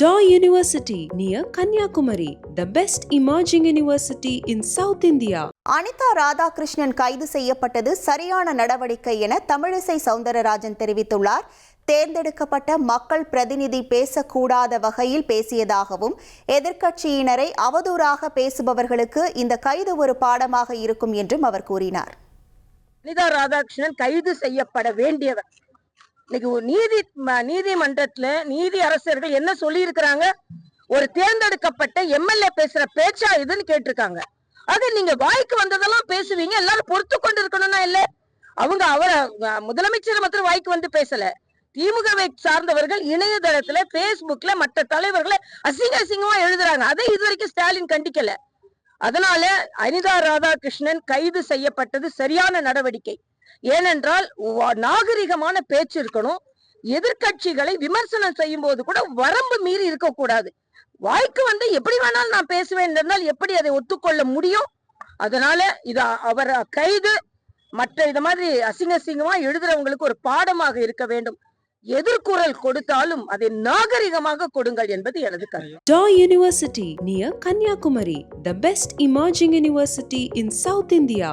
Daw University near Kanyakumari, the best emerging university in South India. Anitha Radhakrishnan கைது செய்யப்பட்டது சரியான நடவடிக்கை என தமிழிசை சவுந்தரராஜன் தெரிவித்துள்ளார். தேர்ந்தெடுக்கப்பட்ட மக்கள் பிரதிநிதி பேசக்கூடாத வகையில் பேசியதாகவும் எதிர்க்கட்சியினரை அவதூறாக பேசுபவர்களுக்கு இந்த கைது ஒரு பாடமாக இருக்கும் என்றும் அவர் கூறினார். அனிதா ராதாகிருஷ்ணன் கைது செய்யப்பட வேண்டியவர். இன்னைக்கு நீதிமன்றத்துல நீதி அரசர்கள் என்ன சொல்லி இருக்கிறாங்க? ஒரு தேர்ந்தெடுக்கப்பட்ட எம்எல்ஏ பேசுற பேச்சா இதுன்னு கேட்டிருக்காங்க. அது நீங்க வாய்க்கு வந்ததெல்லாம் பேசுவீங்க, எல்லாரும் பொறுத்து கொண்டு இருக்கணும்னா இல்ல. அவங்க முதலமைச்சர் மாத்திரம் வாய்க்கு வந்து பேசல. திமுகவை சார்ந்தவர்கள் இணையதளத்துல பேஸ்புக்ல மற்ற தலைவர்களை அசிங்கமா எழுதுறாங்க. அதை இதுவரைக்கும் ஸ்டாலின் கண்டிக்கல. அதனால அனிதா ராதாகிருஷ்ணன் கைது செய்யப்பட்டது சரியான நடவடிக்கை. ஏனென்றால் நாகரிகமான பேச்சு இருக்கணும். எதிர்கட்சிகளை விமர்சனம் செய்யும் போது கூட வரம்பு மீறி இருக்கக்கூடாது. வாய்க்கு வந்து எப்படி வேணாலும் நான் பேசுவேன் என்றால் எப்படி அதை ஒத்துக்கொள்ள முடியும்? அதனால அவர் கைது மற்ற இந்த மாதிரி அசிங்கமா எழுதுறவங்களுக்கு ஒரு பாடமாக இருக்க வேண்டும். எதிர்குரல் கொடுத்தாலும் அதை நாகரிகமாக கொடுங்கள் என்பது எனது கருத்து. Daw University near Kanyakumari, the best emerging university in South India.